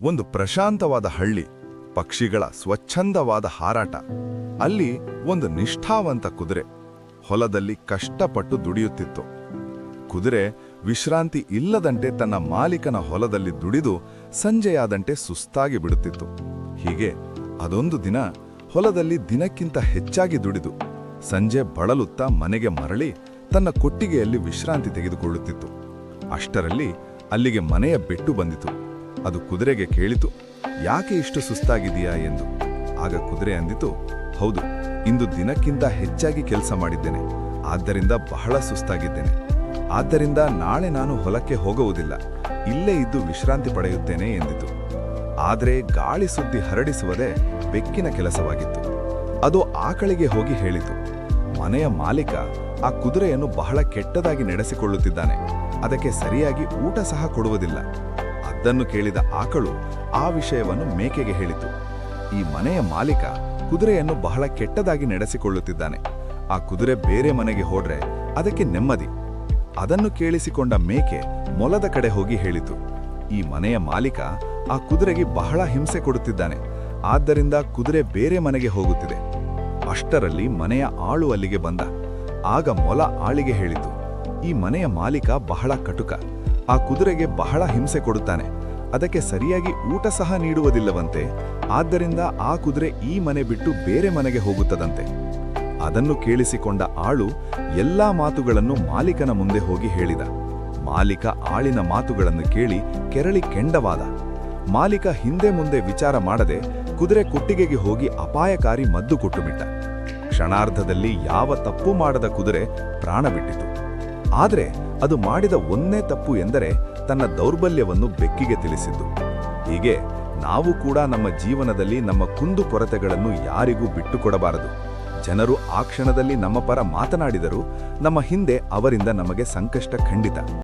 ಒಂದು ಪ್ರಶಾಂತವಾದ ಹಳ್ಳಿ, ಪಕ್ಷಿಗಳ ಸ್ವಚ್ಛಂದವಾದ ಹಾರಾಟ. ಅಲ್ಲಿ ಒಂದು ನಿಷ್ಠಾವಂತ ಕುದುರೆ ಹೊಲದಲ್ಲಿ ಕಷ್ಟಪಟ್ಟು ದುಡಿಯುತ್ತಿತ್ತು. ಕುದುರೆ ವಿಶ್ರಾಂತಿ ಇಲ್ಲದಂತೆ ತನ್ನ ಮಾಲೀಕನ ಹೊಲದಲ್ಲಿ ದುಡಿದು ಸಂಜೆಯಾದಂತೆ ಸುಸ್ತಾಗಿ ಬಿಡುತ್ತಿತ್ತು. ಹೀಗೆ ಅದೊಂದು ದಿನ ಹೊಲದಲ್ಲಿ ದಿನಕ್ಕಿಂತ ಹೆಚ್ಚಾಗಿ ದುಡಿದು ಸಂಜೆ ಬಳಲುತ್ತಾ ಮನೆಗೆ ಮರಳಿ ತನ್ನ ಕೊಟ್ಟಿಗೆಯಲ್ಲಿ ವಿಶ್ರಾಂತಿ ತೆಗೆದುಕೊಳ್ಳುತ್ತಿತ್ತು. ಅಷ್ಟರಲ್ಲಿ ಅಲ್ಲಿಗೆ ಮನೆಯ ಬೆಟ್ಟು ಬಂದಿತು. ಅದು ಕುದುರೆಗೆ ಕೇಳಿತು, ಯಾಕೆ ಇಷ್ಟು ಸುಸ್ತಾಗಿದೆಯಾ ಎಂದು. ಆಗ ಕುದುರೆ ಅಂದಿತು, ಹೌದು, ಇಂದು ದಿನಕ್ಕಿಂತ ಹೆಚ್ಚಾಗಿ ಕೆಲಸ ಮಾಡಿದ್ದೇನೆ, ಆದ್ದರಿಂದ ಬಹಳ ಸುಸ್ತಾಗಿದ್ದೇನೆ. ಆದ್ದರಿಂದ ನಾಳೆ ನಾನು ಹೊಲಕ್ಕೆ ಹೋಗುವುದಿಲ್ಲ, ಇಲ್ಲೇ ಇದ್ದು ವಿಶ್ರಾಂತಿ ಪಡೆಯುತ್ತೇನೆ ಎಂದಿತು. ಆದರೆ ಗಾಳಿ ಸುದ್ದಿ ಹರಡಿಸುವುದೇ ಬೆಕ್ಕಿನ ಕೆಲಸವಾಗಿತ್ತು. ಅದು ಆಕಳಿಗೆ ಹೋಗಿ ಹೇಳಿತು, ಮನೆಯ ಮಾಲೀಕ ಆ ಕುದುರೆಯನ್ನು ಬಹಳ ಕೆಟ್ಟದಾಗಿ ನಡೆಸಿಕೊಳ್ಳುತ್ತಿದ್ದಾನೆ, ಅದಕ್ಕೆ ಸರಿಯಾಗಿ ಊಟ ಸಹ ಕೊಡುವುದಿಲ್ಲ. ಅದನ್ನು ಕೇಳಿದ ಆಕಳು ಆ ವಿಷಯವನ್ನು ಮೇಕೆಗೆ ಹೇಳಿತು. ಈ ಮನೆಯ ಮಾಲೀಕ ಕುದುರೆಯನ್ನು ಬಹಳ ಕೆಟ್ಟದಾಗಿ ನಡೆಸಿಕೊಳ್ಳುತ್ತಿದ್ದಾನೆ, ಆ ಕುದುರೆ ಬೇರೆ ಮನೆಗೆ ಹೋದ್ರೆ ಅದಕ್ಕೆ ನೆಮ್ಮದಿ. ಅದನ್ನು ಕೇಳಿಸಿಕೊಂಡ ಮೇಕೆ ಮೊಲದ ಕಡೆ ಹೋಗಿ ಹೇಳಿತು, ಈ ಮನೆಯ ಮಾಲೀಕ ಆ ಕುದುರೆಗೆ ಬಹಳ ಹಿಂಸೆ ಕೊಡುತ್ತಿದ್ದಾನೆ, ಆದ್ದರಿಂದ ಕುದುರೆ ಬೇರೆ ಮನೆಗೆ ಹೋಗುತ್ತಿದೆ. ಅಷ್ಟರಲ್ಲಿ ಮನೆಯ ಆಳು ಅಲ್ಲಿಗೆ ಬಂದ. ಆಗ ಮೊಲ ಆಳಿಗೆ ಹೇಳಿತು, ಈ ಮನೆಯ ಮಾಲೀಕ ಬಹಳ ಕಟುಕ, ಆ ಕುದುರೆಗೆ ಬಹಳ ಹಿಂಸೆ ಕೊಡುತ್ತಾನೆ, ಅದಕ್ಕೆ ಸರಿಯಾಗಿ ಊಟ ಸಹ ನೀಡುವುದಿಲ್ಲವಂತೆ, ಆದ್ದರಿಂದ ಆ ಕುದುರೆ ಈ ಮನೆ ಬಿಟ್ಟು ಬೇರೆ ಮನೆಗೆ ಹೋಗುತ್ತದಂತೆ. ಅದನ್ನು ಕೇಳಿಸಿಕೊಂಡ ಆಳು ಎಲ್ಲಾ ಮಾತುಗಳನ್ನು ಮಾಲೀಕನ ಮುಂದೆ ಹೋಗಿ ಹೇಳಿದ. ಮಾಲೀಕ ಆಳಿನ ಮಾತುಗಳನ್ನು ಕೇಳಿ ಕೆರಳಿ ಕೆಂಡವಾದ. ಮಾಲೀಕ ಹಿಂದೆ ಮುಂದೆ ವಿಚಾರ ಮಾಡದೆ ಕುದುರೆ ಕೊಟ್ಟಿಗೆಗೆ ಹೋಗಿ ಅಪಾಯಕಾರಿ ಮದ್ದು ಕೊಟ್ಟುಬಿಟ್ಟ. ಕ್ಷಣಾರ್ಧದಲ್ಲಿ ಯಾವ ತಪ್ಪು ಮಾಡದ ಕುದುರೆ ಪ್ರಾಣ ಬಿಟ್ಟಿತು. ಆದರೆ ಅದು ಮಾಡಿದ ಒಂದೇ ತಪ್ಪು ಎಂದರೆ ತನ್ನ ದೌರ್ಬಲ್ಯವನ್ನು ಬೆಕ್ಕಿಗೆ ತಿಳಿಸಿದ್ದು. ಹೀಗೆ ನಾವು ಕೂಡ ನಮ್ಮ ಜೀವನದಲ್ಲಿ ನಮ್ಮ ಕುಂದುಕೊರತೆಗಳನ್ನು ಯಾರಿಗೂ ಬಿಟ್ಟುಕೊಡಬಾರದು. ಜನರು ಆ ಕ್ಷಣದಲ್ಲಿ ನಮ್ಮ ಪರ ಮಾತನಾಡಿದರೂ ನಮ್ಮ ಹಿಂದೆ ಅವರಿಂದ ನಮಗೆ ಸಂಕಷ್ಟ ಖಂಡಿತ.